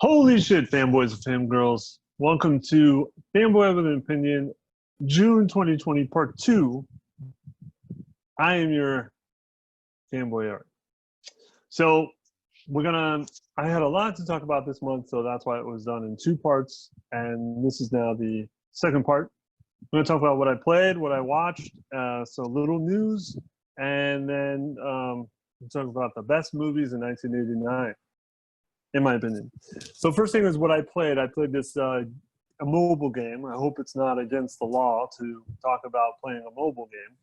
Holy shit, fanboys and fangirls. Welcome to Fanboy with an Opinion, June 2020, part 2. I am your fanboy art. So I had a lot to talk about this month, so that's why it was done in 2 parts. And this is now the second part. I'm going to talk about what I played, what I watched, so little news, and then we'll talk about the best movies in 1989. In my opinion. So first thing is what I played. I played this a mobile game. I hope it's not against the law to talk about playing a mobile game,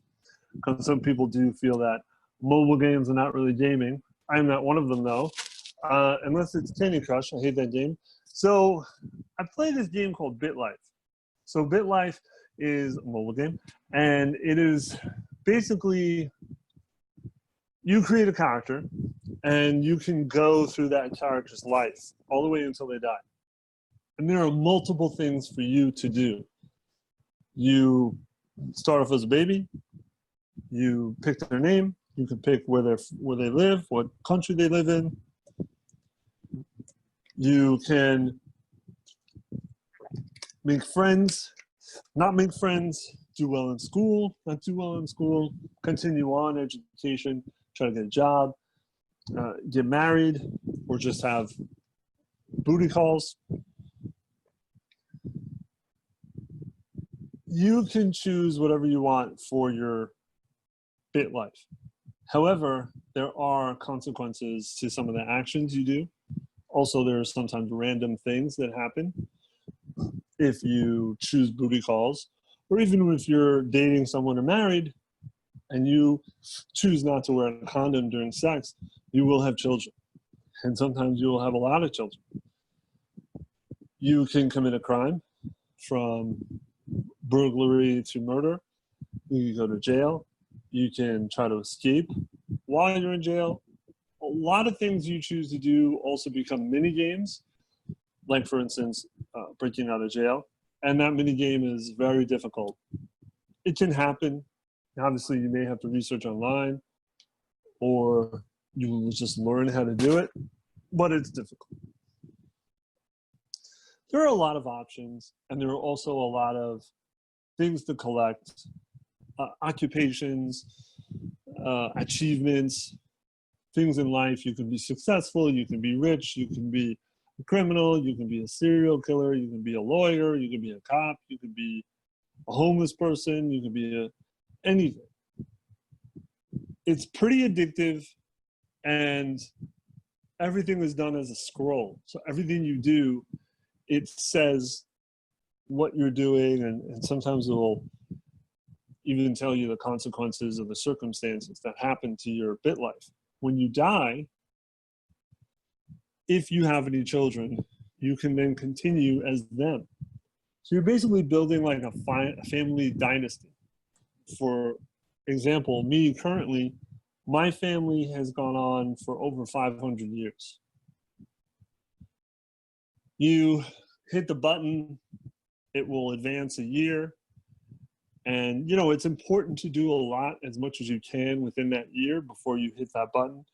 because some people do feel that mobile games are not really gaming. I'm not one of them though, unless it's Candy Crush. I hate that game. So I played this game called BitLife. So BitLife is a mobile game, and it is basically you create a character, and you can go through that character's life all the way until they die. And there are multiple things for you to do. You start off as a baby. You pick their name. You can pick where they live, what country they live in. You can make friends, not make friends, do well in school, not do well in school, continue on education, try to get a job, get married, or just have booty calls. You can choose whatever you want for your bit life. However, there are consequences to some of the actions you do. Also, there are sometimes random things that happen if you choose booty calls, or even if you're dating someone or married and you choose not to wear a condom during sex, you will have children. And sometimes you will have a lot of children. You can commit a crime, from burglary to murder. You can go to jail. You can try to escape while you're in jail. A lot of things you choose to do also become mini games, like for instance, breaking out of jail. And that mini game is very difficult. It can happen. Obviously, you may have to research online, or you will just learn how to do it, but it's difficult. There are a lot of options, and there are also a lot of things to collect, occupations, achievements, things in life. You can be successful, you can be rich, you can be a criminal, you can be a serial killer, you can be a lawyer, you can be a cop, you can be a homeless person, you can be anything. It's pretty addictive, and everything is done as a scroll. So everything you do, it says what you're doing, and sometimes it will even tell you the consequences of the circumstances that happen to your bit life. When you die, if you have any children, you can then continue as them. So you're basically building like a family dynasty. For example, me currently, my family has gone on for over 500 years. You hit the button, it will advance a year. And it's important to do a lot, as much as you can within that year before you hit that button,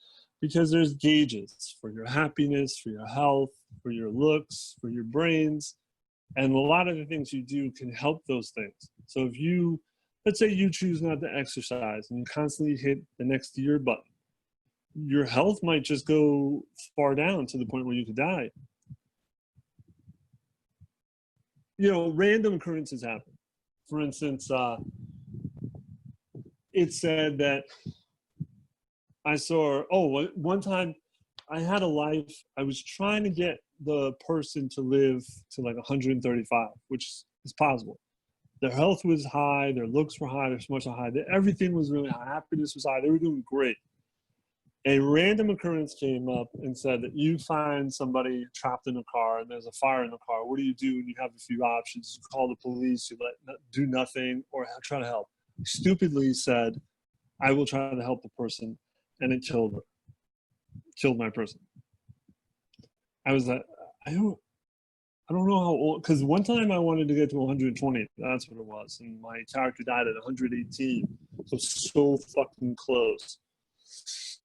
because there's gauges for your happiness, for your health, for your looks, for your brains. And a lot of the things you do can help those things. So if you, let's say you choose not to exercise and you constantly hit the next year button, your health might just go far down to the point where you could die. Random occurrences happen. For instance, it said that I saw, one time I had a life, I was trying to get the person to live to like 135, which is possible. Their health was high, their looks were high, their smarts were high, everything was really high, happiness was high, they were doing great. A random occurrence came up and said that you find somebody trapped in a car and there's a fire in the car. What do? And you have a few options. You call the police, you do nothing, or try to help. Stupidly said, I will try to help the person, and it killed my person. I was like, I don't know how old, because one time I wanted to get to 120, that's what it was, and my character died at 118, so fucking close.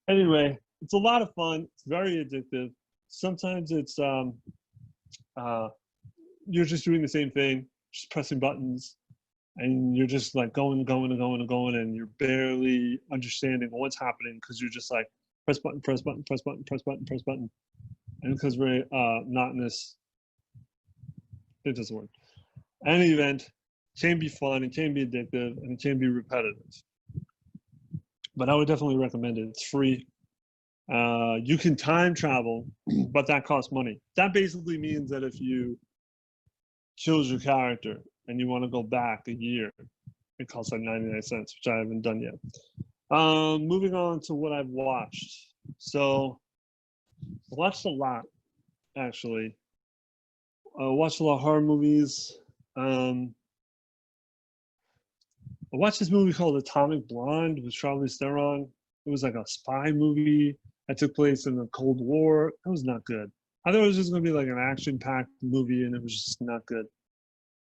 Anyway, it's a lot of fun. It's very addictive. Sometimes it's you're just doing the same thing, just pressing buttons, and you're just like going, and you're barely understanding what's happening because you're just like press button, press button, press button, press button, press button, and because we're monotonous, it doesn't work. Any event can be fun, it can be addictive, and it can be repetitive. But I would definitely recommend it. It's free. You can time travel, but that costs money. That basically means that if you choose your character and you want to go back a year, it costs like 99 cents, which I haven't done yet. Moving on to what I've watched. So I watched a lot, actually. I watched a lot of horror movies. I watched this movie called Atomic Blonde with Charlize Theron. It was like a spy movie that took place in the Cold War. It was not good. I thought it was just going to be like an action-packed movie, and it was just not good.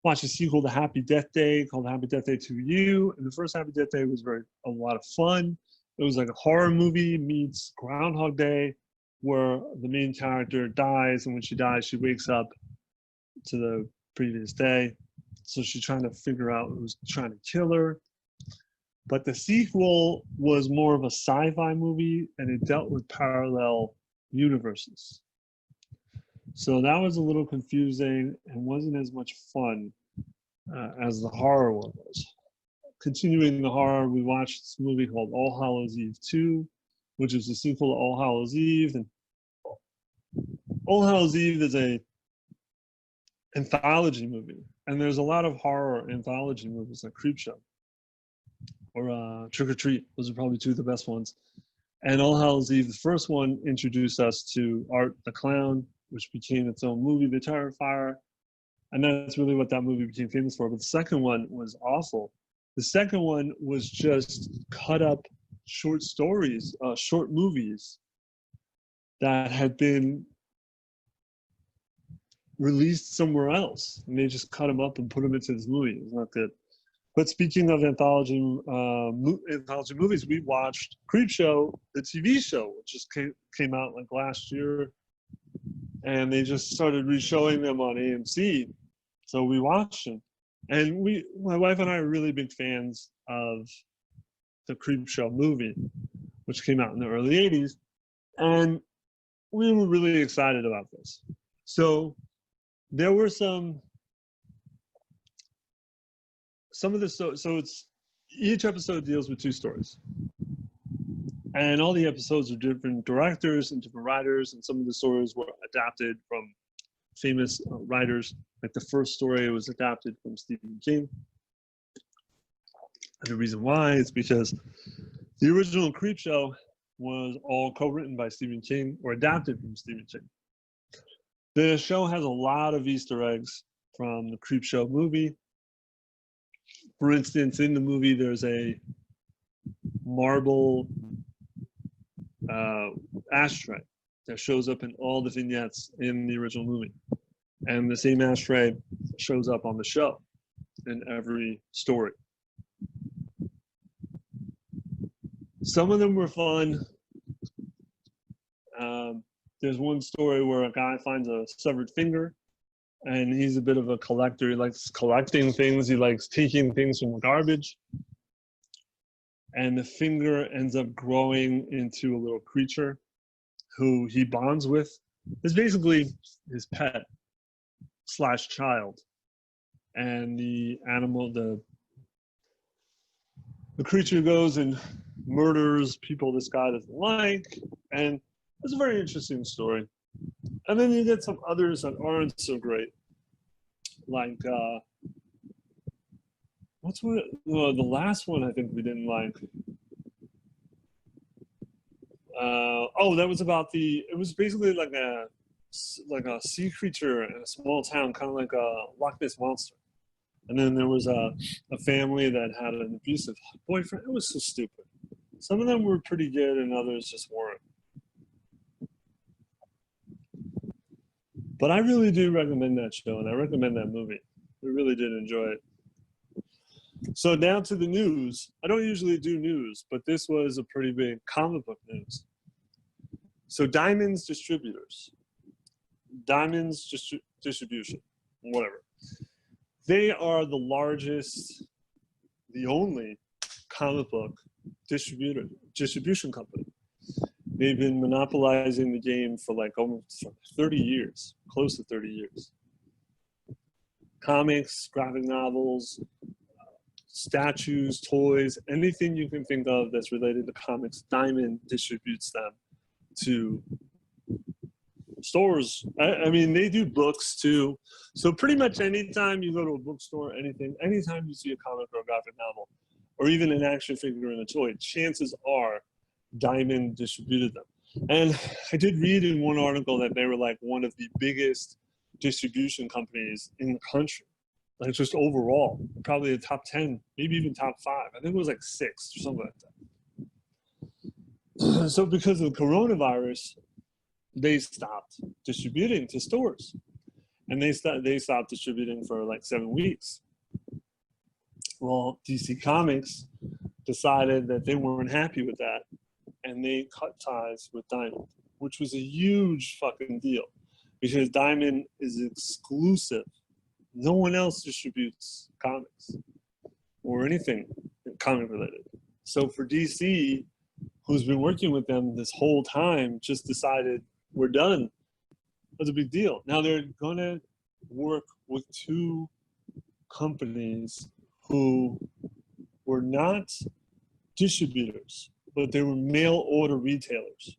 Watched a sequel to Happy Death Day called Happy Death Day to You, and the first Happy Death Day was a lot of fun. It was like a horror movie meets Groundhog Day, where the main character dies, and when she dies, she wakes up to the previous day. So she's trying to figure out who's trying to kill her. But the sequel was more of a sci-fi movie, and it dealt with parallel universes. So that was a little confusing and wasn't as much fun as the horror one was. Continuing the horror, we watched this movie called All Hallows Eve 2, which is the sequel to All Hallows Eve. And All Hallows Eve is a anthology movie, and there's a lot of horror anthology movies like Creepshow or Trick or Treat. Those are probably two of the best ones. And All Hallows Eve, the first one, introduced us to Art the Clown, which became its own movie, The Terrifier. And that's really what that movie became famous for. But the second one was awful. The second one was just cut up short stories, short movies that had been released somewhere else. And they just cut them up and put them into this movie. It was not good. But speaking of anthology movies, we watched Creepshow, the TV show, which just came out like last year. And they just started re-showing them on AMC. So we watched them. And my wife and I are really big fans of the Creepshow movie, which came out in the early 80s. And we were really excited about this. So there were some of the, so it's, each episode deals with two stories. And all the episodes are different directors and different writers, and some of the stories were adapted from famous writers. Like the first story was adapted from Stephen King. And the reason why is because the original Creepshow was all co-written by Stephen King or adapted from Stephen King. The show has a lot of Easter eggs from the Creepshow movie. For instance, in the movie, there's a marble ashtray that shows up in all the vignettes in the original movie. And the same ashtray shows up on the show in every story. Some of them were fun. There's one story where a guy finds a severed finger, and he's a bit of a collector. He likes collecting things. He likes taking things from the garbage. And the finger ends up growing into a little creature who he bonds with. It's basically his pet / child. And the animal, the creature goes and murders people this guy doesn't like. And it's a very interesting story. And then you get some others that aren't so great. Like, the last one I think we didn't like. That was about it was basically like a sea creature in a small town, kind of like a Loch Ness Monster. And then there was a family that had an abusive boyfriend. It was so stupid. Some of them were pretty good and others just weren't. But I really do recommend that show, and I recommend that movie. I really did enjoy it. So down to the news. I don't usually do news, but this was a pretty big comic book news. So Diamond's distributors Diamond's Distribution, whatever. They are the largest, the only comic book distribution company. They've been monopolizing the game for like almost 30 years, close to 30 years. Comics, graphic novels, statues, toys, anything you can think of that's related to comics, Diamond distributes them to stores. I mean, they do books too. So pretty much anytime you go to a bookstore, anytime you see a comic or a graphic novel, or even an action figure and a toy, chances are Diamond distributed them. And I did read in one article that they were like one of the biggest distribution companies in the country. Like just overall, probably the top 10, maybe even top 5. I think it was like 6 or something like that. So because of the coronavirus, they stopped distributing to stores. And they stopped distributing for like 7 weeks. Well, DC Comics decided that they weren't happy with that, and they cut ties with Diamond, which was a huge fucking deal because Diamond is exclusive. No one else distributes comics or anything comic related. So for DC, who's been working with them this whole time, just decided we're done. That's a big deal. Now they're gonna work with 2 companies who were not distributors, but they were mail order retailers.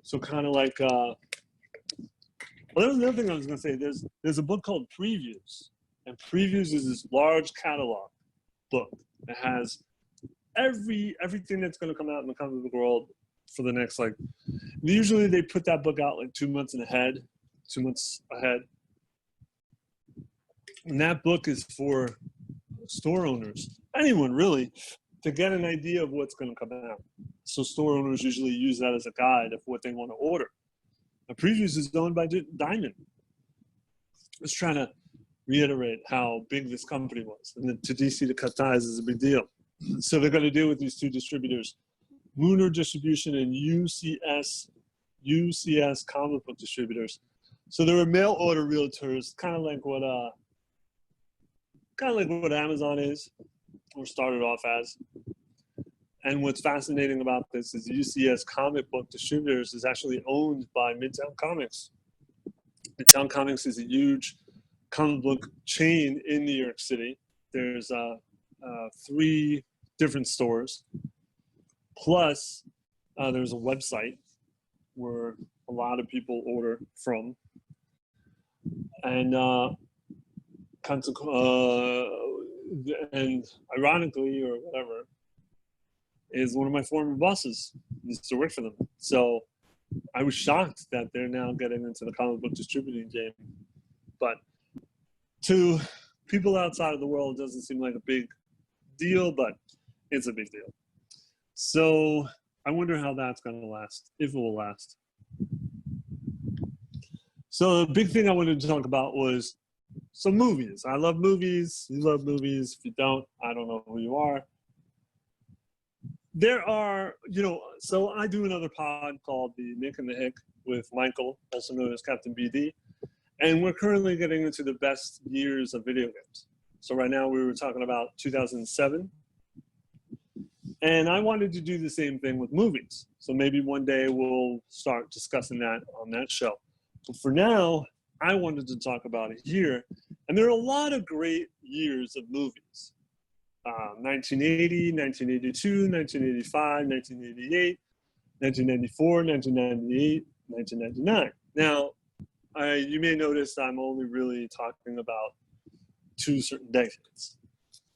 So kind of like, well, that was another thing I was gonna say. There's a book called Previews, and Previews is this large catalog book that has everything that's gonna come out in the comic book world for the next, like, usually they put that book out like 2 months ahead. And that book is for store owners, anyone really, to get an idea of what's going to come out. So store owners usually use that as a guide of what they want to order. The Previews is owned by Diamond. Just trying to reiterate how big this company was. And then to DC to cut ties is a big deal. So they're going to deal with these 2 distributors, Lunar Distribution and UCS comic book distributors. So they were mail order realtors, kind of like what Amazon is, or started off as. And what's fascinating about this is UCS comic book distributors is actually owned by Midtown Comics. Midtown Comics is a huge comic book chain in New York City. There's 3 different stores. Plus, there's a website where a lot of people order from. And and ironically, or whatever, is one of my former bosses used to work for them. So I was shocked that they're now getting into the comic book distributing game. But to people outside of the world, it doesn't seem like a big deal, but it's a big deal. So I wonder how that's going to last, if it will last. So the big thing I wanted to talk about was some movies. I love movies. You love movies. If you don't, I don't know who you are. There are, so I do another pod called The Nick and the Hick with Michael, also known as Captain BD. And we're currently getting into the best years of video games. So right now we were talking about 2007. And I wanted to do the same thing with movies. So maybe one day we'll start discussing that on that show. But for now, I wanted to talk about a year. And there are a lot of great years of movies. 1980, 1982, 1985, 1988, 1994, 1998, 1999. Now, you may notice I'm only really talking about 2 certain decades.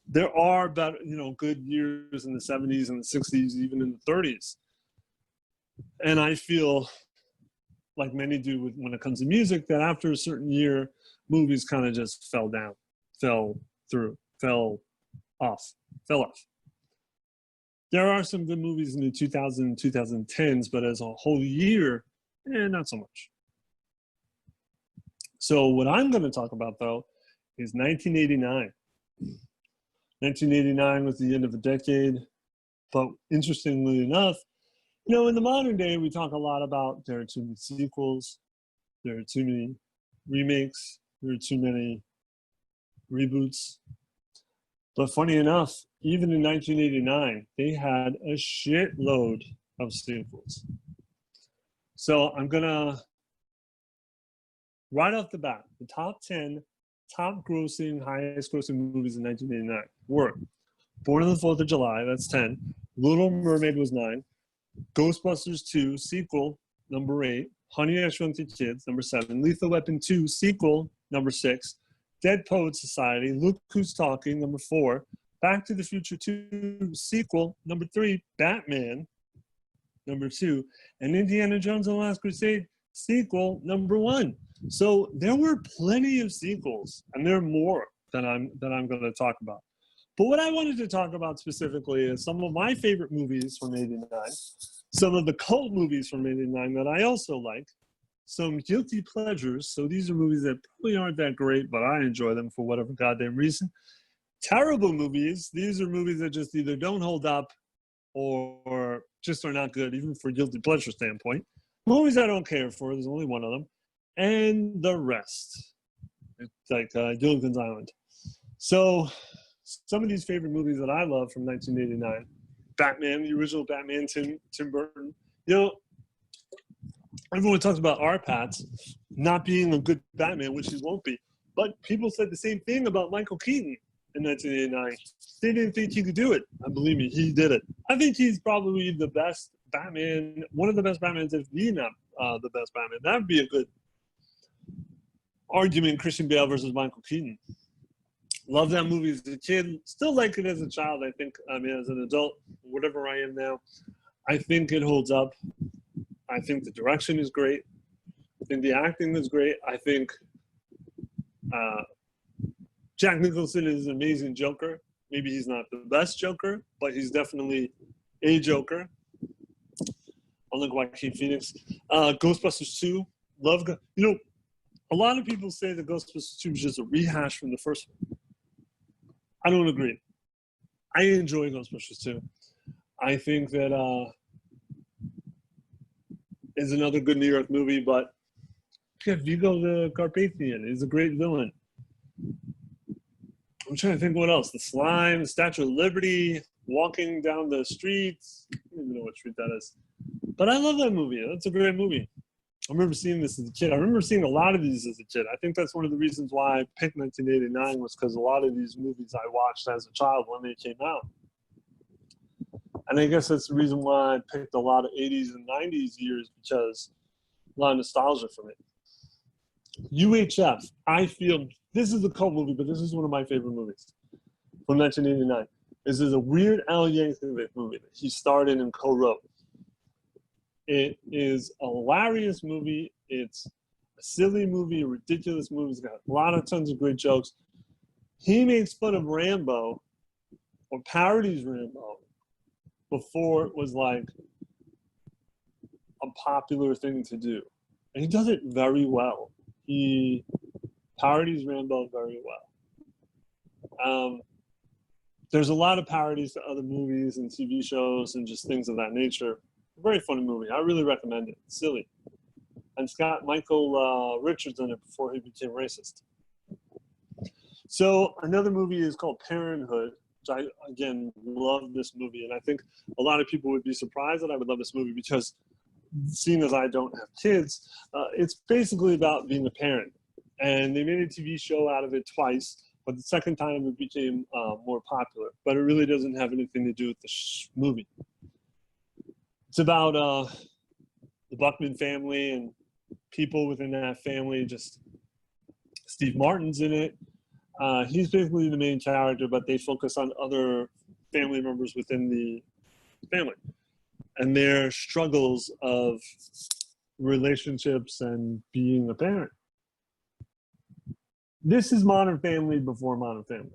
There are better, good years in the 70s and the 60s, even in the 30s. And I feel like many do when it comes to music, that after a certain year, movies kind of just fell off. There are some good movies in the 2000s and 2010s, but as a whole year, not so much. So what I'm going to talk about, though, is 1989. 1989 was the end of a decade, but interestingly enough, in the modern day, we talk a lot about there are too many sequels, There are too many remakes. There are too many reboots. But funny enough, even in 1989, they had a shitload of sequels. So I'm gonna, right off the bat, the top 10 top grossing, highest grossing movies in 1989 were Born on the 4th of July, that's 10. Little Mermaid was 9. Ghostbusters 2, sequel, number 8. Honey, I Shrunk the Kids, number 7. Lethal Weapon 2, sequel, number 6. Dead Poets Society, Look Who's Talking, number 4. Back to the Future 2, sequel, number 3. Batman, number 2. And Indiana Jones and the Last Crusade, sequel, number 1. So there were plenty of sequels, and there are more that I'm going to talk about. But what I wanted to talk about specifically is some of my favorite movies from '89, some of the cult movies from '89 that I also like, some guilty pleasures. So these are movies that probably aren't that great, but I enjoy them for whatever goddamn reason. Terrible movies. These are movies that just either don't hold up or just are not good, even for guilty pleasure standpoint. Movies I don't care for. There's only one of them. And the rest. It's like Gilligan's Island. So some of these favorite movies that I love from 1989, Batman, the original Batman, Tim Burton. You know, everyone talks about R. Pat's not being a good Batman, which he won't be. But people said the same thing about Michael Keaton in 1989. They didn't think he could do it. And believe me, he did it. I think he's probably the best Batman, one of the best Batmans, if not the best Batman. That would be a good argument, Christian Bale versus Michael Keaton. Love that movie as a kid. Still like it as a child, I think. I mean, as an adult, whatever I am now, I think it holds up. I think the direction is great. I think the acting is great. I think Jack Nicholson is an amazing Joker. Maybe he's not the best Joker, but he's definitely a Joker. Unlike Joaquin Phoenix. Ghostbusters 2. Love. You know, a lot of people say that Ghostbusters 2 is just a rehash from the first one. I don't agree. I enjoy Ghostbusters 2. I think that is another good New York movie, but Viggo the Carpathian is a great villain. I'm trying to think what else. The Slime, the Statue of Liberty, walking down the streets. I don't even know what street that is. But I love that movie. That's a great movie. I remember seeing this as a kid. I remember seeing a lot of these as a kid. I think that's one of the reasons why I picked 1989 was because a lot of these movies I watched as a child when they came out. And I guess that's the reason why I picked a lot of 80s and 90s years, because a lot of nostalgia for me. UHF, I feel, this is a cult movie, but this is one of my favorite movies from 1989. This is a Weird Al Yankovic movie that he starred in and co-wrote. It is a hilarious movie. It's a silly movie, a ridiculous movie. It's got a lot of tons of great jokes. He makes fun of Rambo, or parodies Rambo, before it was like a popular thing to do. And he does it very well. He parodies Rambo very well. There's a lot of parodies to other movies and TV shows and just things of that nature. Very funny movie. I really recommend it. It's silly. And it's got Michael Richards in it before he became racist. So another movie is called Parenthood, which I, again, love this movie. And I think a lot of people would be surprised that I would love this movie because, seeing as I don't have kids, it's basically about being a parent. And they made a TV show out of it twice, but the second time it became more popular. But it really doesn't have anything to do with the movie. It's about the Buckman family and people within that family. Just Steve Martin's in it. He's basically the main character, but they focus on other family members within the family and their struggles of relationships and being a parent. This is Modern Family before Modern Family.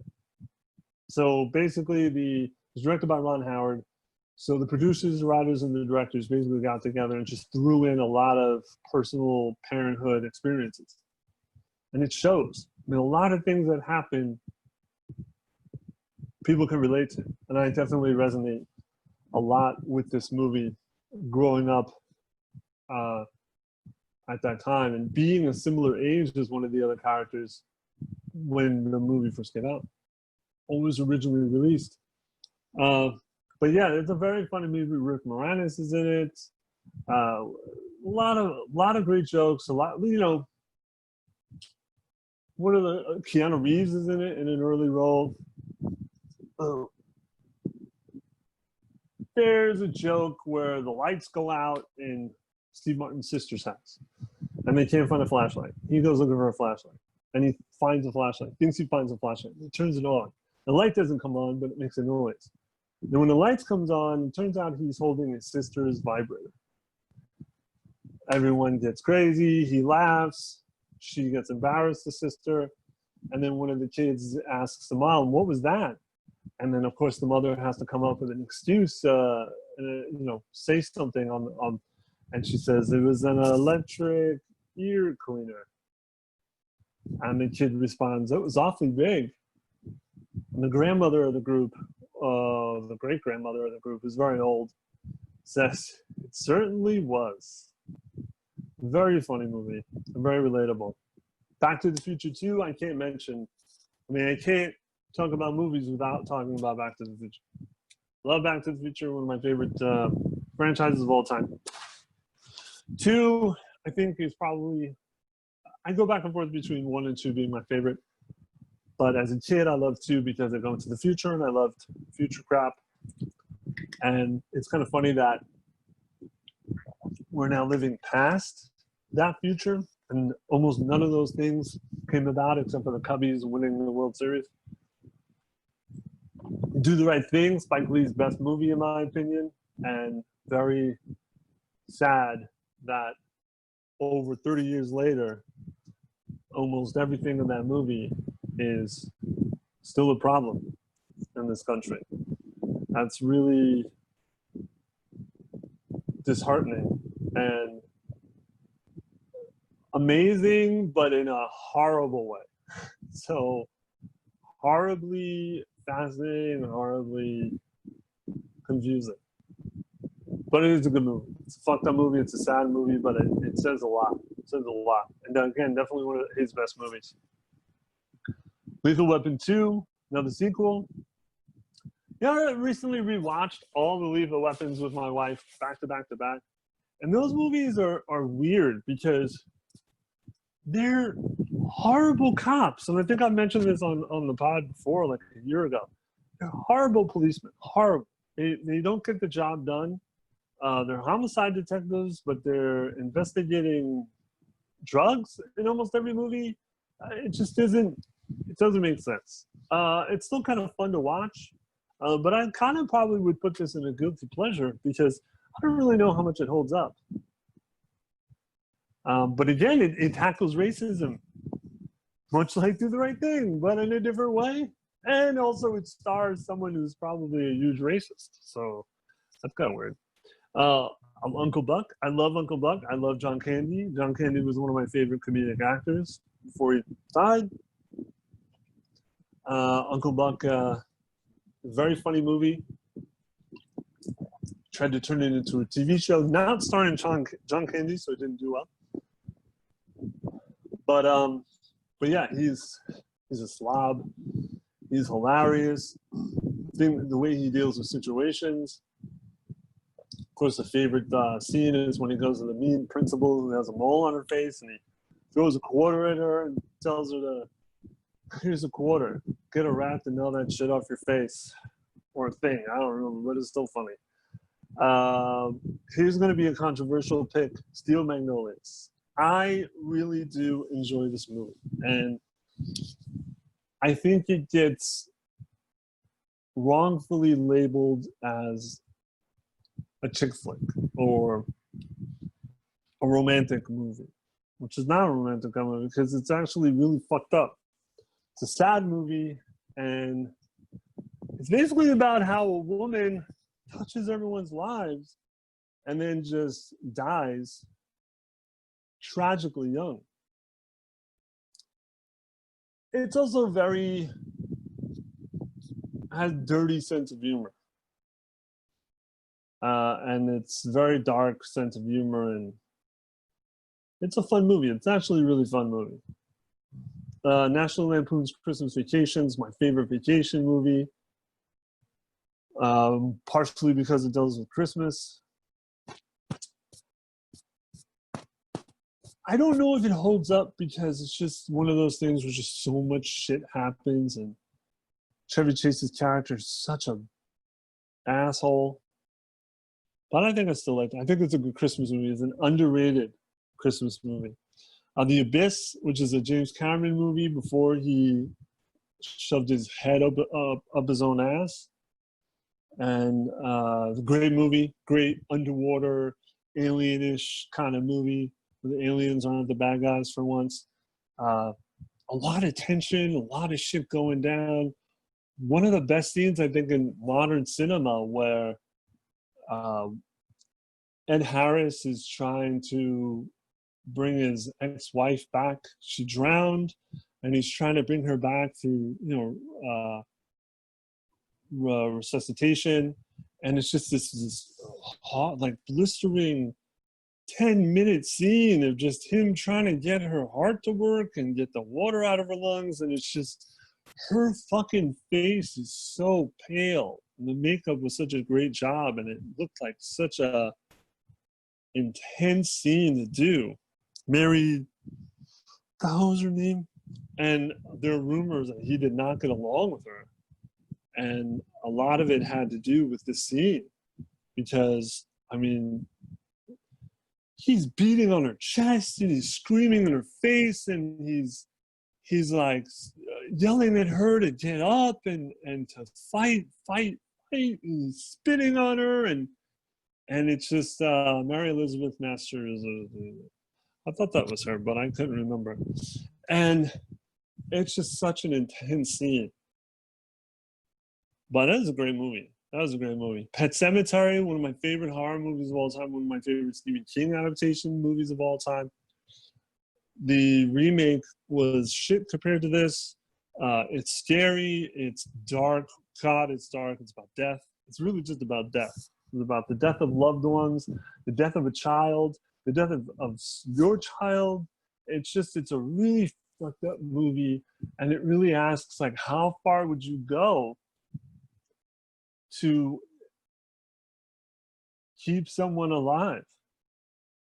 So basically, it's directed by Ron Howard. So the producers, the writers, and the directors basically got together and just threw in a lot of personal parenthood experiences. And it shows. I mean, a lot of things that happen, people can relate to. And I definitely resonate a lot with this movie growing up at that time, and being a similar age as one of the other characters when the movie first came out, or was originally released. But yeah, it's a very funny movie. Rick Moranis is in it. A lot of great jokes. A lot, you know. One of the Keanu Reeves is in it in an early role. There's a joke where the lights go out in Steve Martin's sister's house, and they can't find a flashlight. He goes looking for a flashlight, and he finds a flashlight. Thinks he finds a flashlight. He turns it on. The light doesn't come on, but it makes a noise. And when the lights comes on, it turns out he's holding his sister's vibrator. Everyone gets crazy. He laughs. She gets embarrassed, the sister. And then one of the kids asks the mom, "What was that?" And then, of course, the mother has to come up with an excuse, you know, say something on, and she says, "It was an electric ear cleaner." And the kid responds, "It was awfully big." And the grandmother of the group, the great-grandmother of the group, who's very old, says, "It certainly was." Very funny movie, very relatable. Back to the Future 2, I can't mention. I mean, I can't talk about movies without talking about Back to the Future. Love Back to the Future, one of my favorite franchises of all time. 2, I think, is probably, I go back and forth between 1 and 2 being my favorite. But as a kid, I loved 2 because I go into the future and I loved future crap. And it's kind of funny that we're now living past that future, and almost none of those things came about except for the Cubbies winning the World Series. Do the Right Thing, Spike Lee's best movie in my opinion, and very sad that over 30 years later, almost everything in that movie is still a problem in this country. That's really disheartening and amazing, but in a horrible way. So horribly fascinating and horribly confusing. But it is a good movie. It's a fucked up movie. It's a sad movie, but it says a lot. It says a lot. And again, definitely one of his best movies. Lethal Weapon 2, another sequel. Yeah, I recently rewatched all the Lethal Weapons with my wife, back to back to back. And those movies are weird because they're horrible cops. And I think I mentioned this on the pod before, like a year ago. They're horrible policemen. Horrible. They don't get the job done. They're homicide detectives, but they're investigating drugs in almost every movie. It just isn't, it doesn't make sense. It's still kind of fun to watch, but I kind of probably would put this in a guilty pleasure because I don't really know how much it holds up. But again, it tackles racism, much like Do the Right Thing, but in a different way. And also it stars someone who's probably a huge racist. So that's kind of weird. Uncle Buck. I love Uncle Buck. I love John Candy. John Candy was one of my favorite comedic actors before he died. Uncle Buck, very funny movie. Tried to turn it into a TV show, not starring John Candy, so it didn't do well. But yeah, he's a slob. He's hilarious. The way he deals with situations. Of course, the favorite scene is when he goes to the mean principal who has a mole on her face, and he throws a quarter at her and tells her to, "Here's a quarter. Get a rat to nail that shit off your face," or a thing. I don't remember, but it's still funny. Here's going to be a controversial pick: Steel Magnolias. I really do enjoy this movie, and I think it gets wrongfully labeled as a chick flick or a romantic movie, which is not a romantic movie because it's actually really fucked up. It's a sad movie, and it's basically about how a woman touches everyone's lives and then just dies tragically young. It's also has dirty sense of humor. And it's very dark sense of humor, and It's a fun movie. It's actually a really fun movie. National Lampoon's Christmas Vacation is my favorite vacation movie, partially because it deals with Christmas. I don't know if it holds up because it's just one of those things where just so much shit happens, and Chevy Chase's character is such a asshole. But I think I still like it. I think it's a good Christmas movie. It's an underrated Christmas movie. The Abyss, which is a James Cameron movie before he shoved his head up his own ass. And the great movie, great underwater, alienish kind of movie where the aliens aren't the bad guys for once. A lot of tension, a lot of shit going down. One of the best scenes, I think, in modern cinema where Ed Harris is trying to bring his ex-wife back. She drowned, and he's trying to bring her back through, resuscitation. And it's just this hot, like blistering 10-minute scene of just him trying to get her heart to work and get the water out of her lungs. And it's just, her fucking face is so pale. And the makeup was such a great job, and it looked like such a intense scene to do. Mary, the hell was her name? And there are rumors that he did not get along with her. And a lot of it had to do with the scene because, I mean, he's beating on her chest and he's screaming in her face, and he's like yelling at her to get up and to fight, and he's spitting on her, and it's just Mary Elizabeth Masters. I thought that was her, but I couldn't remember. And it's just such an intense scene. But that was a great movie. That was a great movie. Pet Sematary, one of my favorite horror movies of all time, one of my favorite Stephen King adaptation movies of all time. The remake was shit compared to this. It's scary. It's dark. God, it's dark. It's about death. It's really just about death. It's about the death of loved ones, the death of a child, the death of your child. It's a really fucked up movie. And it really asks, like, how far would you go to keep someone alive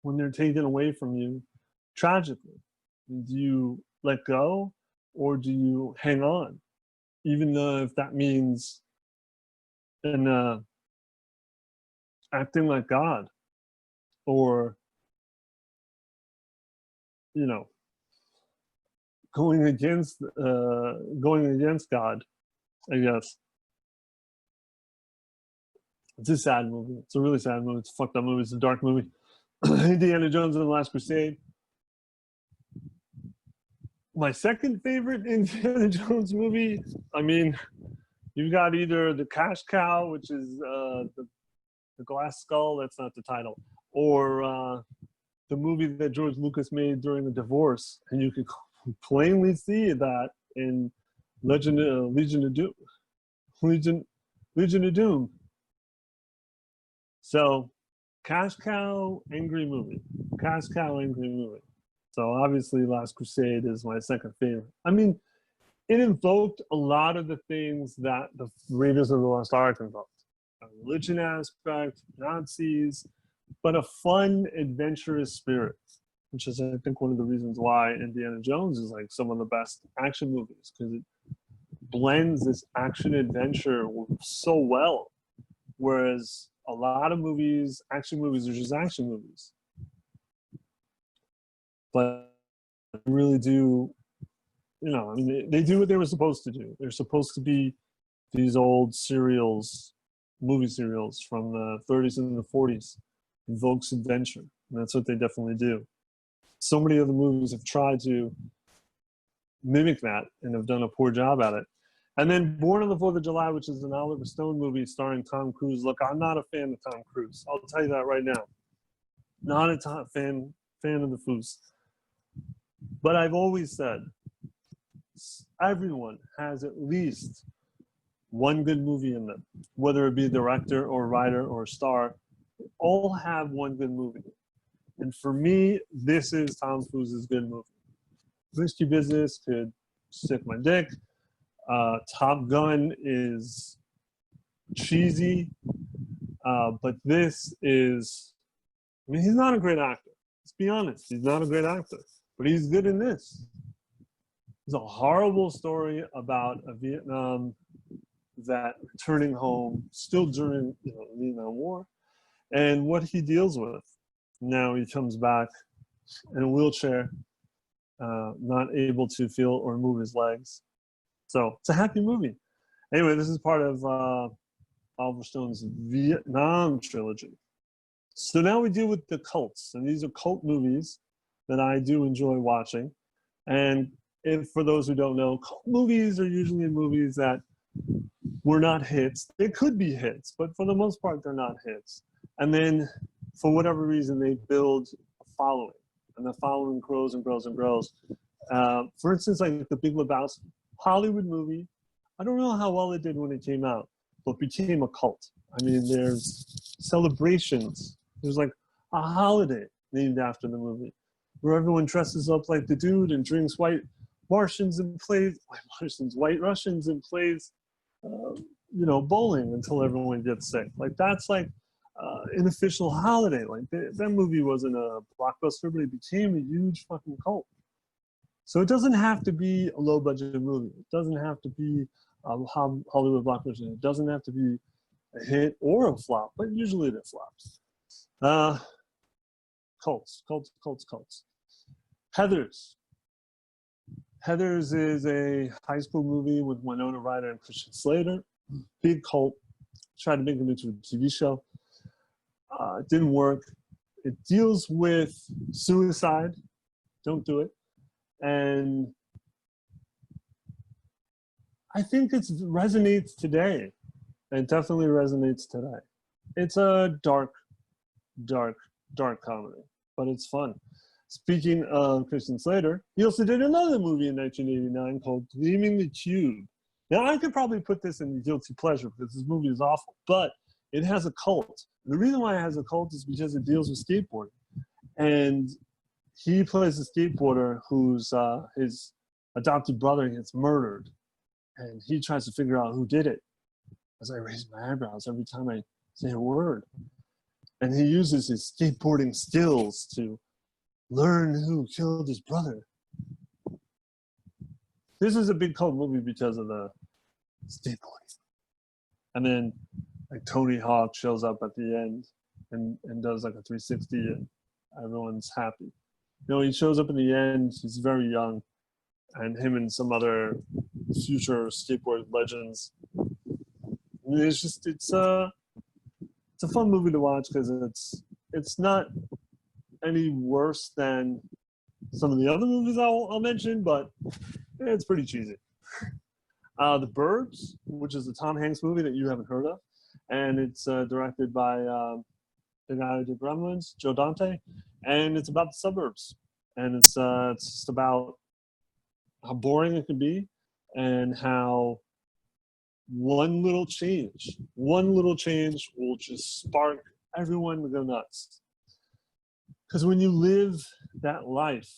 when they're taken away from you tragically? Do you let go, or do you hang on, even though if that means acting like God, or going against God, I guess. It's a sad movie. It's a really sad movie. It's a fucked up movie. It's a dark movie. Indiana Jones and the Last Crusade. My second favorite Indiana Jones movie, I mean, you've got either The Cash Cow, which is the glass skull, that's not the title, or the movie that George Lucas made during the divorce. And you can plainly see that in Legion of Doom. So, Cash Cow, angry movie. Cash Cow, angry movie. So obviously Last Crusade is my second favorite. I mean, it invoked a lot of the things that the Raiders of the Lost Ark invoked. A religion aspect, Nazis, but a fun, adventurous spirit, which is, I think, one of the reasons why Indiana Jones is like some of the best action movies, because it blends this action adventure so well. Whereas a lot of movies, action movies, are just action movies. But they really do, I mean, they do what they were supposed to do. They're supposed to be these old movie serials from the 30s and the 40s, invokes adventure. And that's what they definitely do. So many other movies have tried to mimic that and have done a poor job at it. And then Born on the 4th of July, which is an Oliver Stone movie starring Tom Cruise. Look, I'm not a fan of Tom Cruise. I'll tell you that right now. Not a fan of the foos. But I've always said, everyone has at least one good movie in them, whether it be director or writer or star. All have one good movie. And for me, this is Tom Cruise's good movie. Risky Business could stick my dick. Top Gun is cheesy, but this is, I mean, he's not a great actor. Let's be honest, he's not a great actor, but he's good in this. It's a horrible story about a Vietnam vet returning home, still during the Vietnam War, and what he deals with. Now he comes back in a wheelchair, not able to feel or move his legs. So it's a happy movie. Anyway, this is part of Oliver Stone's Vietnam trilogy. So now we deal with the cults, and these are cult movies that I do enjoy watching. And if, for those who don't know, cult movies are usually movies that were not hits. They could be hits, but for the most part, they're not hits. And then, for whatever reason, they build a following, and the following grows and grows and grows. For instance, like The Big Lebowski, Hollywood movie. I don't know how well it did when it came out, but became a cult. I mean, there's celebrations. There's like a holiday named after the movie, where everyone dresses up like the dude and drinks white Russians and plays bowling until everyone gets sick. Like that's like an official holiday. Like that movie wasn't a blockbuster, but it became a huge fucking cult. So it doesn't have to be a low budget movie. It doesn't have to be a Hollywood blockbuster. It doesn't have to be a hit or a flop, but usually they're flops. Cults. Heathers is a high school movie with Winona Ryder and Christian Slater. Big cult. Tried to make it into a TV show. It didn't work. It deals with suicide. Don't do it. And I think it resonates today. It definitely resonates today. It's a dark comedy, but it's fun. Speaking of Christian Slater, he also did another movie in 1989 called Gleaming the Cube. Now, I could probably put this in the guilty pleasure because this movie is awful, but it has a cult. The reason why it has a cult is because it deals with skateboarding. And he plays a skateboarder whose his adopted brother gets murdered. And he tries to figure out who did it. As I raise my eyebrows every time I say a word. And he uses his skateboarding skills to learn who killed his brother. This is a big cult movie because of the skateboarding. And then like Tony Hawk shows up at the end and does like a 360 and everyone's happy. You know, he shows up in the end, he's very young, and him and some other future skateboard legends. It's a fun movie to watch because it's not any worse than some of the other movies I'll mention, but it's pretty cheesy. The Birds, which is a Tom Hanks movie that you haven't heard of, and it's directed by the guy who did Gremlins, Joe Dante, and it's about the suburbs, and it's just about how boring it can be and how one little change will just spark everyone to go nuts. Because when you live that life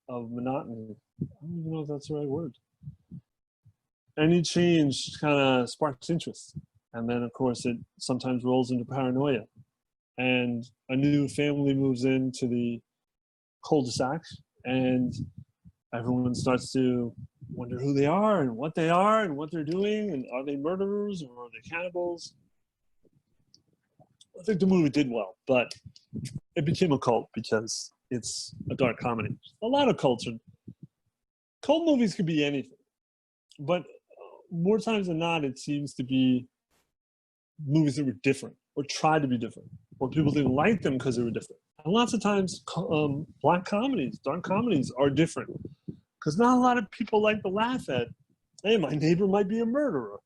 of monotony, I don't even know if that's the right word, any change kind of sparks interest. And then, of course, it sometimes rolls into paranoia. And a new family moves into the cul-de-sac, and everyone starts to wonder who they are and what they're doing, and are they murderers or are they cannibals? I think the movie did well, but it became a cult because it's a dark comedy. A lot of cult movies could be anything, but more times than not, it seems to be movies that were different or tried to be different, or people didn't like them because they were different. And lots of times, black comedies, dark comedies are different because not a lot of people like to laugh at, hey, my neighbor might be a murderer.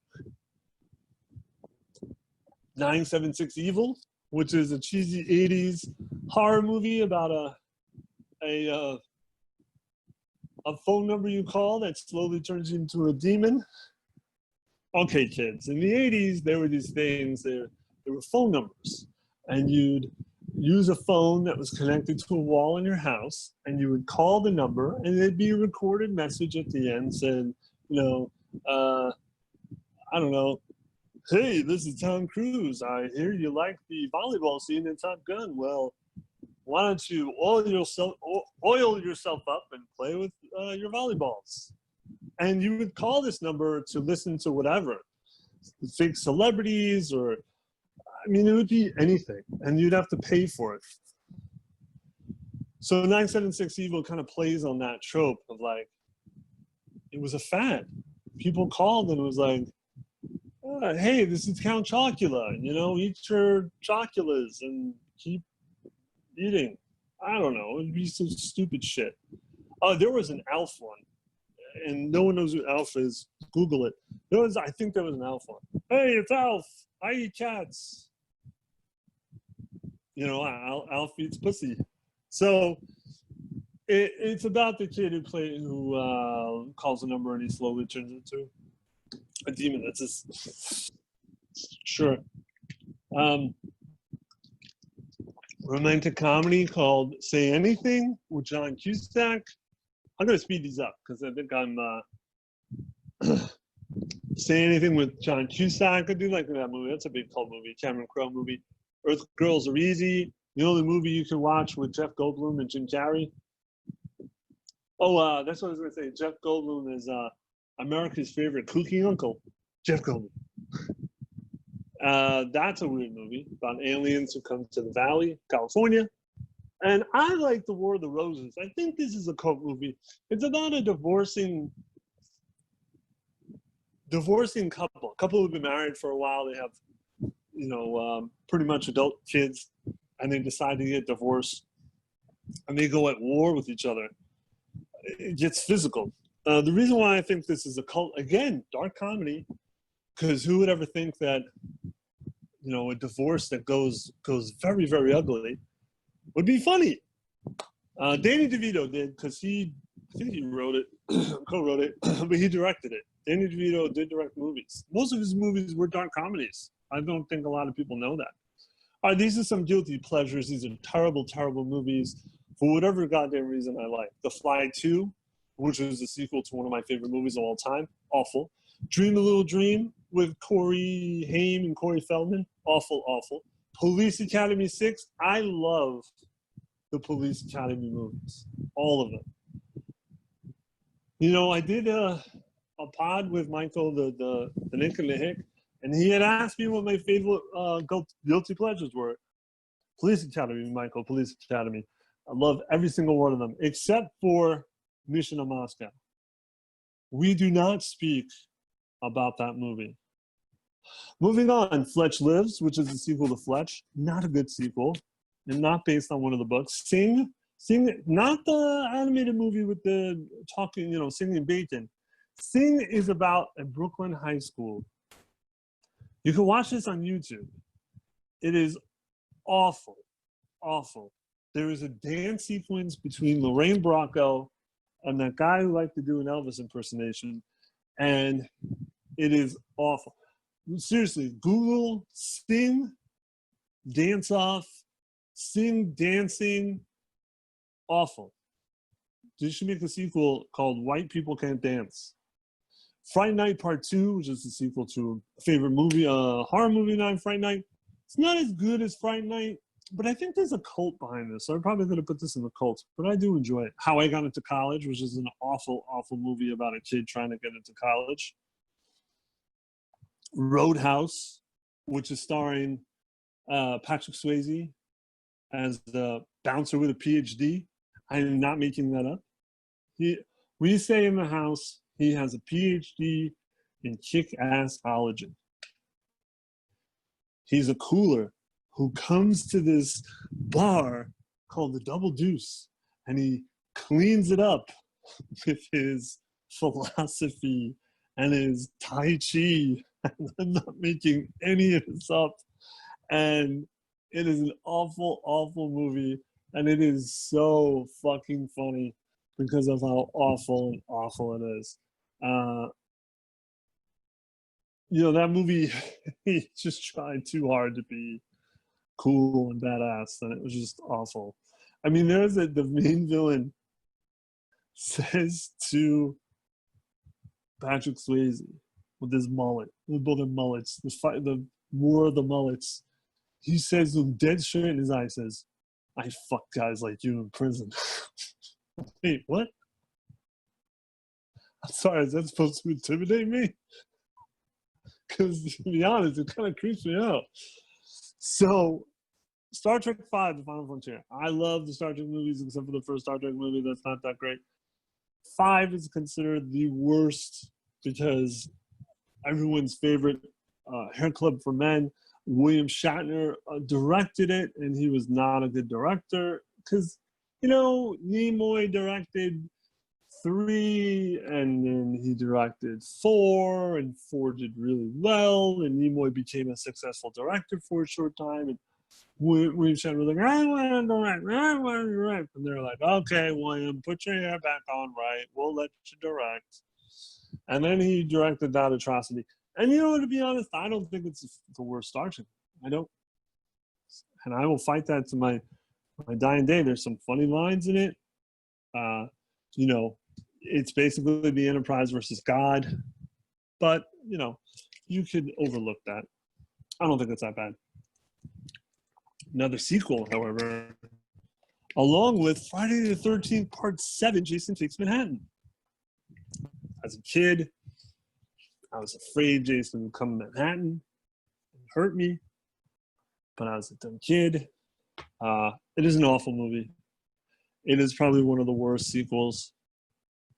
976 Evil, which is a cheesy 80s horror movie about a phone number you call that slowly turns you into a demon. Okay, kids, in the 80s, there were these things, there were phone numbers, and you'd use a phone that was connected to a wall in your house, and you would call the number, and there'd be a recorded message at the end saying, you know, I don't know, hey, this is Tom Cruise. I hear you like the volleyball scene in Top Gun. Well, why don't you oil yourself up and play with your volleyballs? And you would call this number to listen to whatever, fake celebrities, or I mean, it would be anything, and you'd have to pay for it. So 976 Evil kind of plays on that trope of like, it was a fad. People called and it was like, hey, this is Count Chocula, you know, eat your choculas and keep eating. I don't know, it'd be some stupid shit. There was an Alf one, and no one knows who Alf is. Google it. I think there was an Alf one. Hey, it's Alf. I eat cats. You know, Alf eats pussy. So it's about the kid who calls a number and he slowly turns into a demon. That's just sure. Romantic comedy called Say Anything with John Cusack. I'm gonna speed these up because I think I'm Say Anything with John Cusack. I do like that movie. That's a big cult movie. Cameron Crowe movie. Earth Girls Are Easy. The only movie you can watch with Jeff Goldblum and Jim Carrey. Oh, that's what I was gonna say. Jeff Goldblum is America's favorite kooky uncle, Jeff Goldblum. That's a weird movie about aliens who come to the Valley, California. And I like The War of the Roses. I think this is a cult movie. It's about a divorcing couple who've been married for a while. They have, you know, pretty much adult kids, and they decide to get divorced, and they go at war with each other. It gets physical. The reason why I think this is a cult, again, dark comedy, because who would ever think that, you know, a divorce that goes very, very ugly would be funny. Danny DeVito did, because I think he wrote it, co-wrote it, but he directed it. Danny DeVito did direct movies. Most of his movies were dark comedies. I don't think a lot of people know that. All right, these are some guilty pleasures. These are terrible, terrible movies for whatever goddamn reason I like. The Fly 2, which is the sequel to one of my favorite movies of all time. Awful. Dream a Little Dream with Corey Haim and Corey Feldman. Awful, awful. Police Academy 6. I love the Police Academy movies. All of them. You know, I did a pod with Michael, the Nick and the Hick, and he had asked me what my favorite guilty pleasures were. Police Academy, Michael, Police Academy. I love every single one of them, except for Mission to Moscow. We do not speak about that movie. Moving on, Fletch Lives, which is a sequel to Fletch. Not a good sequel, and not based on one of the books. Sing, not the animated movie with the talking, you know, singing bacon. Sing is about a Brooklyn high school. You can watch this on YouTube. It is awful, awful. There is a dance sequence between Lorraine Bracco and that guy who liked to do an Elvis impersonation, and it is awful. Seriously, Google Sing, Dance Off, Sing, Dancing, awful. They should make a sequel called White People Can't Dance. Fright Night Part 2, which is the sequel to a favorite movie, horror movie night, Fright Night. It's not as good as Fright Night, but I think there's a cult behind this. So I'm probably going to put this in the cult, but I do enjoy it. How I Got Into College, which is an awful, awful movie about a kid trying to get into college. Roadhouse, which is starring Patrick Swayze as the bouncer with a PhD. I am not making that up. We say in the house, he has a PhD in kick-assology. He's a cooler who comes to this bar called the Double Deuce, and he cleans it up with his philosophy and his Tai Chi. I'm not making any of this up. And it is an awful, awful movie. And it is so fucking funny because of how awful and awful it is. You know, that movie, he just tried too hard to be cool and badass, and it was just awful. I mean, the main villain says to Patrick Swayze with his mullet, with both the mullets, the war of the mullets. He says to him, dead straight in his eye, says, "I fuck guys like you in prison." Wait, what? I'm sorry, is that supposed to intimidate me? Because to be honest, it kind of creeps me out. So, Star Trek V, The Final Frontier. I love the Star Trek movies, except for the first Star Trek movie. That's not that great. 5 is considered the worst because everyone's favorite Hair Club for Men, William Shatner directed it, and he was not a good director because, you know, Nimoy directed 3, and then he directed 4, and 4 did really well, and Nimoy became a successful director for a short time, and William Shatner was like, "I want to direct, I want to direct," and they're like, "Okay, William, put your hair back on right, we'll let you direct." And then he directed that atrocity. And you know, to be honest, I don't think it's the worst Star Trek. I don't, and I will fight that to my dying day. There's some funny lines in it. You know, it's basically the Enterprise versus God, but you know, you could overlook that. I don't think it's that bad. Another sequel, however, along with Friday the 13th Part 7, Jason Takes Manhattan. As a kid, I was afraid Jason would come to Manhattan and hurt me, but I was a dumb kid. It is an awful movie. It is probably one of the worst sequels.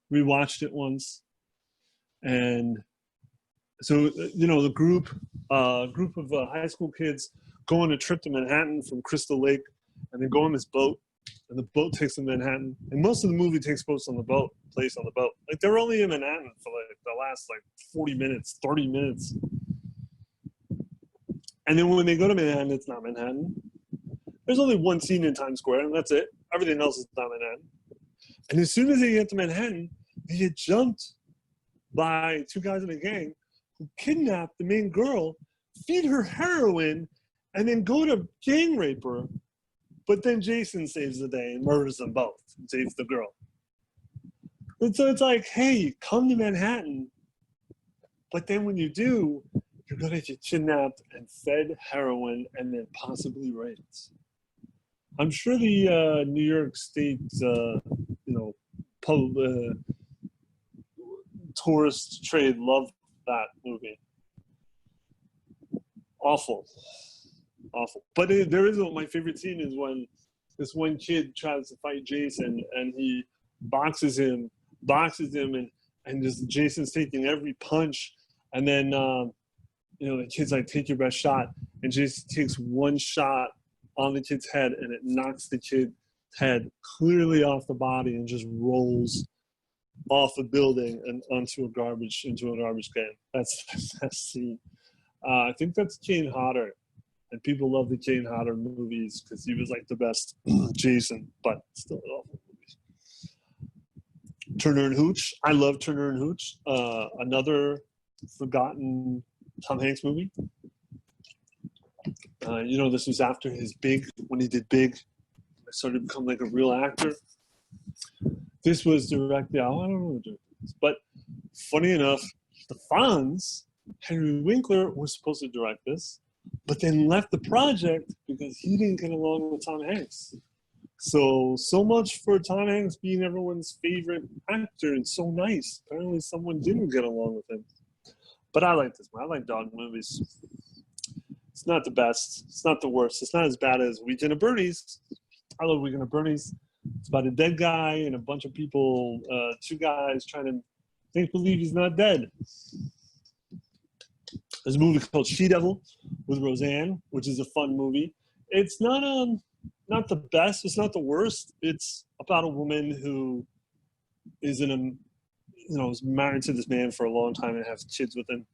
We watched it once, and so you know, the group of high school kids go on a trip to Manhattan from Crystal Lake, and they go on this boat, and the boat takes them to Manhattan, and most of the movie takes place on the boat. Like they're only in Manhattan for like the last like 40 minutes, 30 minutes, and then when they go to Manhattan, it's not Manhattan. There's only one scene in Times Square, and that's it. Everything else is not Manhattan. And as soon as they get to Manhattan, they get jumped by 2 guys in a gang who kidnap the main girl, feed her heroin, and then go to gang rape her. But then Jason saves the day and murders them both and saves the girl. And so it's like, hey, come to Manhattan, but then when you do, you're going to get kidnapped and fed heroin and then possibly raped. I'm sure the New York State, tourist trade loved that movie. Awful. But there is my favorite scene is when this one kid tries to fight Jason and he boxes him, and just Jason's taking every punch, and then the kid's like, "Take your best shot," and Jason takes one shot on the kid's head, and it knocks the kid's head clearly off the body and just rolls off a building and into a garbage can. That's that scene. I think that's Kane Hodder, and people love the Kane Hodder movies because he was like the best Jason, but still an awful movie. Turner and Hooch. I love Turner and Hooch. Another forgotten Tom Hanks movie. This was after when he did Big, I started to become like a real actor. This was directed, I don't know who directed this, but funny enough, the Fonz, Henry Winkler, was supposed to direct this, but then left the project because he didn't get along with Tom Hanks. So much for Tom Hanks being everyone's favorite actor and so nice. Apparently someone didn't get along with him. But I like this one. I like dog movies. It's not the best. It's not the worst. It's not as bad as Weekend at Bernie's. I love Weekend at Bernie's. It's about a dead guy and a bunch of people, 2 guys trying to believe he's not dead. There's a movie called She-Devil with Roseanne, which is a fun movie. It's not the best. It's not the worst. It's about a woman who is is married to this man for a long time and has kids with him.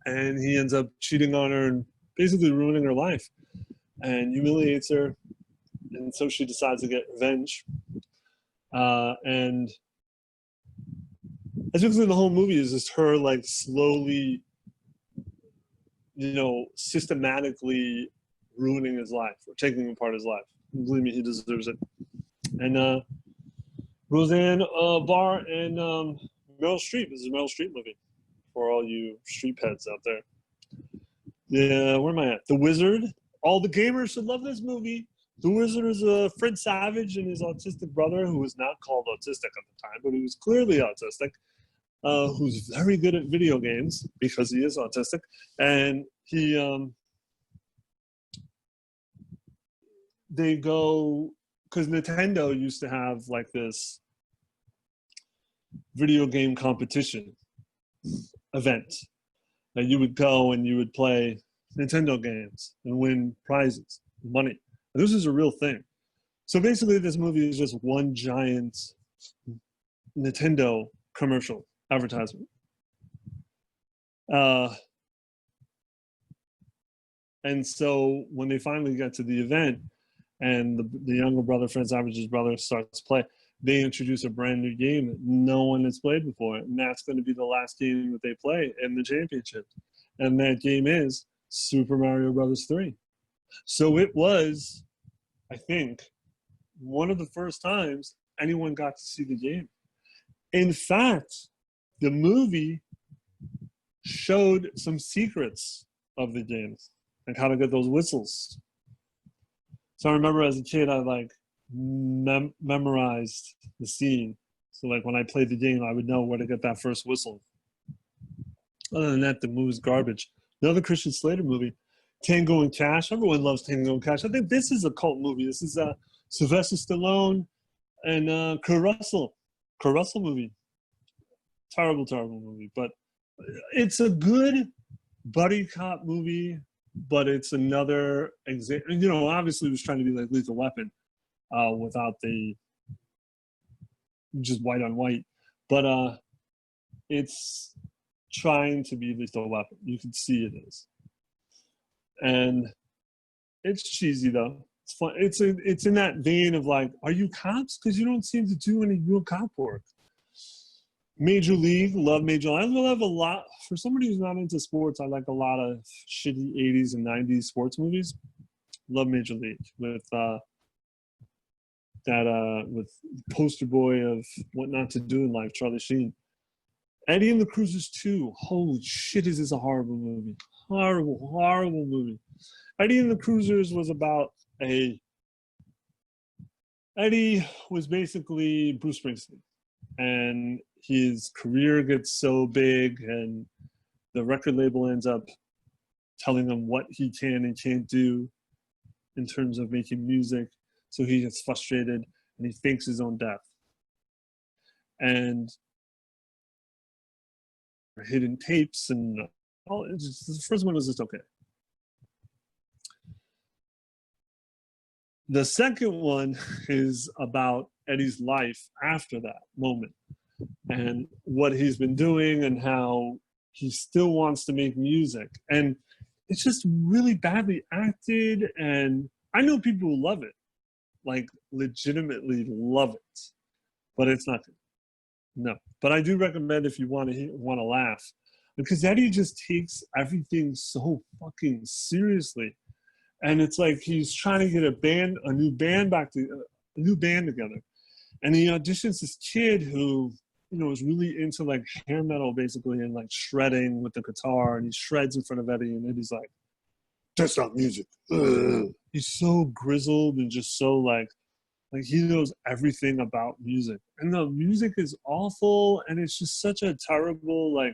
And he ends up cheating on her and basically ruining her life and humiliates her. And so she decides to get revenge. And as you can see, the whole movie is just her like slowly, systematically ruining his life or taking apart his life. Believe me, he deserves it. And Roseanne Barr and Meryl Streep. This is a Meryl Streep movie for all you Streep heads out there. Yeah, where am I at? The Wizard. All the gamers should love this movie. The Wizard is Fred Savage and his autistic brother, who was not called autistic at the time, but he was clearly autistic, who's very good at video games because he is autistic. And they go, because Nintendo used to have like this video game competition event that you would go and you would play Nintendo games and win prizes, money. And this is a real thing. So basically this movie is just one giant Nintendo commercial advertisement. And so when they finally get to the event and the younger brother, Fred Savage's brother, starts to play, they introduce a brand new game that no one has played before. And that's going to be the last game that they play in the championship. And that game is Super Mario Brothers 3. So it was, I think, one of the first times anyone got to see the game. In fact, the movie showed some secrets of the games, like how to get those whistles. So I remember as a kid, I like memorized the scene. So like when I played the game, I would know where to get that first whistle. Other than that, the movie's garbage. Another Christian Slater movie, Tango and Cash. Everyone loves Tango and Cash. I think this is a cult movie. This is Sylvester Stallone and Kurt Russell. Kurt Russell movie. Terrible, terrible movie. But it's a good buddy cop movie, but it's another example. You know, obviously it was trying to be like Lethal Weapon without the just white on white. But it's trying to be Lethal Weapon. You can see it is. And it's cheesy though. It's fun. It's in that vein of like, are you cops? Because you don't seem to do any real cop work. Major League, love Major League. I love a lot. For somebody who's not into sports, I like a lot of shitty 80s and 90s sports movies. Love Major League with with poster boy of What Not to Do in Life, Charlie Sheen. Eddie and the Cruisers 2. Holy shit, is this a horrible movie. Horrible, horrible movie. Eddie and the Cruisers was about Eddie was basically Bruce Springsteen. And his career gets so big and the record label ends up telling him what he can and can't do in terms of making music. So he gets frustrated and he fakes his own death. And hidden tapes and all. The first one was just okay. The second one is about Eddie's life after that moment and what he's been doing and how he still wants to make music. And it's just really badly acted. And I know people who love it, like legitimately love it, but it's not good. No, but I do recommend if you want to laugh, because Eddie just takes everything so fucking seriously, and it's like he's trying to get a new band together, and he auditions this kid who, you know, is really into like hair metal basically and like shredding with the guitar, and he shreds in front of Eddie, and Eddie's like, "That's not music." Ugh. He's so grizzled and just so like he knows everything about music, and the music is awful, and it's just such a terrible like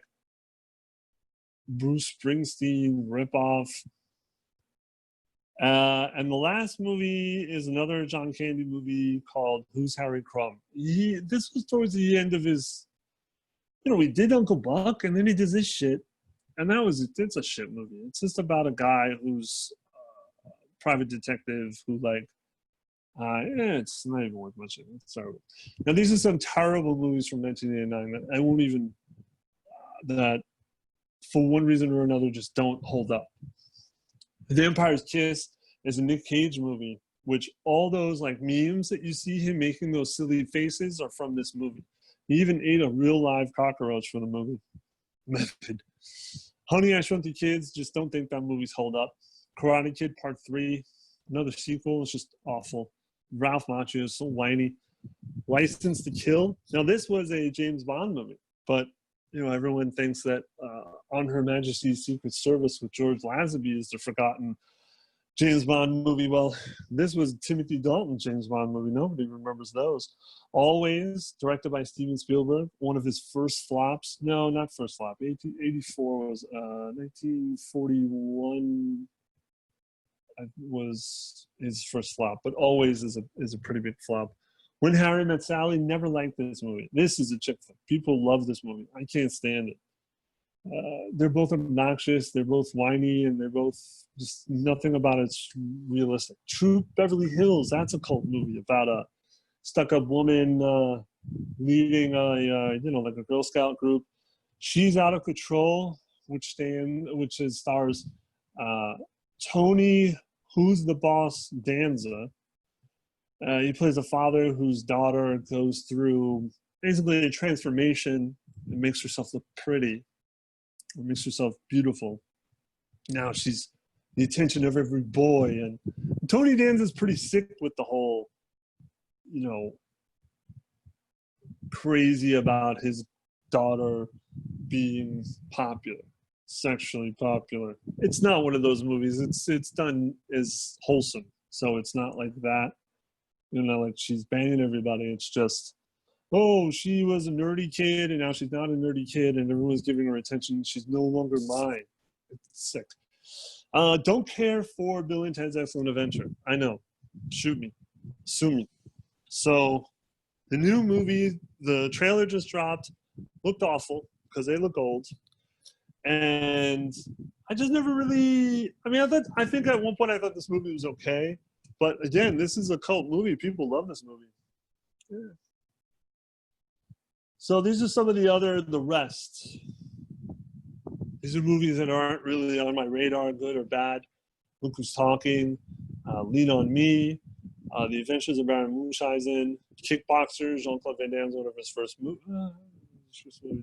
Bruce Springsteen ripoff. And the last movie is another John Candy movie called Who's Harry Crumb. This was towards the end of his, you know, he did Uncle Buck, and then he did this shit, and it's a shit movie. It's just about a guy who's a private detective who like, it's not even worth much. It's terrible. Now, these are some terrible movies from 1989 that I won't even, that for one reason or another just don't hold up. The Vampire's Kiss is a Nick Cage movie, which all those like memes that you see him making those silly faces are from this movie. He even ate a real live cockroach for the movie. Method. Honey, I Shrunk the Kids, just don't think that movie's hold up. Karate Kid Part 3, another sequel. It's just awful. Ralph Macchio is so whiny. License to Kill. Now, this was a James Bond movie, but everyone thinks that On Her Majesty's Secret Service with George Lazenby is the forgotten James Bond movie. Well, this was Timothy Dalton's James Bond movie. Nobody remembers those. Always, directed by Steven Spielberg, one of his first flops. No, not first flop. 1884 was 1941 was his first flop, but Always is a pretty big flop. When Harry Met Sally, never liked this movie. This is a chick flick. People love this movie. I can't stand it. They're both obnoxious. They're both whiny, and they're both just nothing about it's realistic. True Beverly Hills. That's a cult movie about a stuck-up woman leading like a Girl Scout group. She's Out of Control, which stars Tony, who's the boss, Danza. He plays a father whose daughter goes through basically a transformation and makes herself look pretty. It makes herself beautiful. Now she's the attention of every boy. And Tony Danza's pretty sick with the whole, crazy about his daughter being popular, sexually popular. It's not one of those movies. It's done as wholesome. So it's not like that. Like she's banging everybody. It's just, oh, she was a nerdy kid, and now she's not a nerdy kid, and everyone's giving her attention. She's no longer mine. It's sick. Don't care for Bill and Ted's Excellent Adventure. I know. Shoot me. Sue me. So the new movie, the trailer just dropped, looked awful because they look old. And I just never really, I think at one point I thought this movie was okay. But again, this is a cult movie. People love this movie. Yeah. So these are some of the rest. These are movies that aren't really on my radar, good or bad. Look Who's Talking, Lean on Me, The Adventures of Baron Munchausen, Kickboxer, Jean-Claude Van Damme's one of his first movies,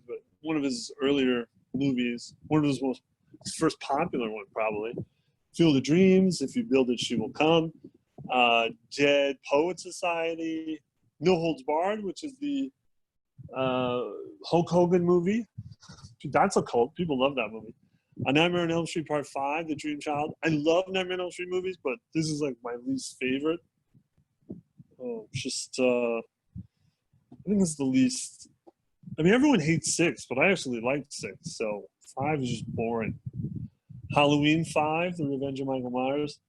but one of his earlier movies, one of his first popular one probably. Field of Dreams, If You Build It, She Will Come. Dead Poet Society, No Holds Barred, which is the Hulk Hogan movie. That's a cult. People love that movie. A Nightmare on Elm Street Part 5, The Dream Child. I love Nightmare on Elm Street movies, but this is like my least favorite. I think it's the least. Everyone hates 6, but I actually liked 6, so 5 is just boring. Halloween 5, The Revenge of Michael Myers.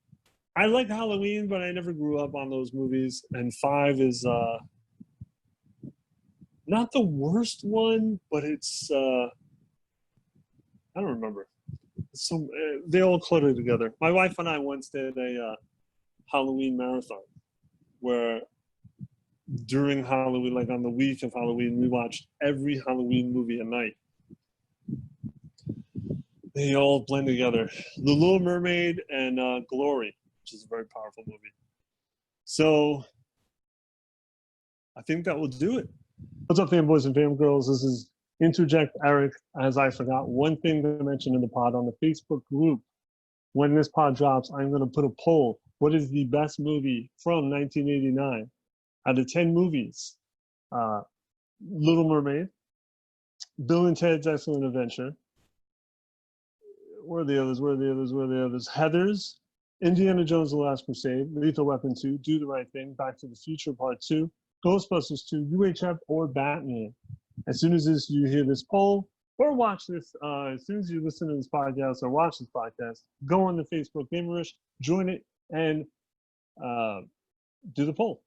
I like Halloween, but I never grew up on those movies. And 5 is not the worst one, but it's I don't remember. They all clutter together. My wife and I once did a Halloween marathon where during Halloween, like on the week of Halloween, we watched every Halloween movie a night. They all blend together. The Little Mermaid and Glory, which is a very powerful movie. So I think that will do it. What's up, fanboys and fangirls? This is Interject Eric, as I forgot one thing to mention in the pod on the Facebook group. When this pod drops, I'm going to put a poll. What is the best movie from 1989? Out of 10 movies, Little Mermaid, Bill and Ted's Excellent Adventure, where are the others? Heathers, Indiana Jones: The Last Crusade, Lethal Weapon 2, Do the Right Thing, Back to the Future Part 2, Ghostbusters 2, UHF, or Batman. As soon as you hear this poll or watch this, as soon as you listen to this podcast or watch this podcast, go on the Facebook Gamerish, join it, and do the poll.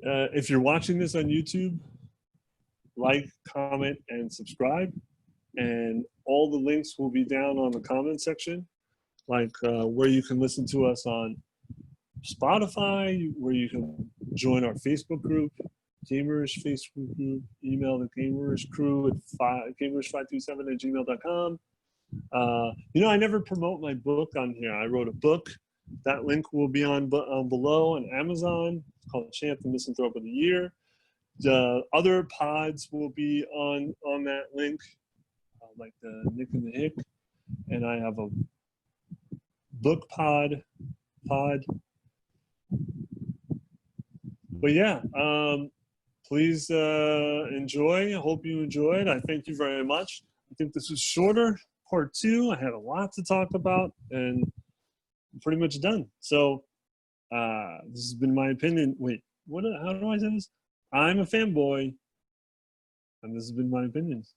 If you're watching this on YouTube, like, comment, and subscribe. And all the links will be down on the comment section, like where you can listen to us on Spotify, where you can join our Facebook group, Gamerish Facebook group, email the Gamerish crew at gamerish527@gmail.com. I never promote my book on here. I wrote a book. That link will be on below on Amazon. It's called Champ the Misanthrope of the Year. The other pods will be on that link, like the Nick and the Hick. And I have a book pod. But yeah, please enjoy. I hope you enjoyed. I thank you very much. I think this was shorter, part 2. I had a lot to talk about, and I'm pretty much done. So this has been my opinion. Wait, what? How do I say this? I'm a fanboy, and this has been my opinions.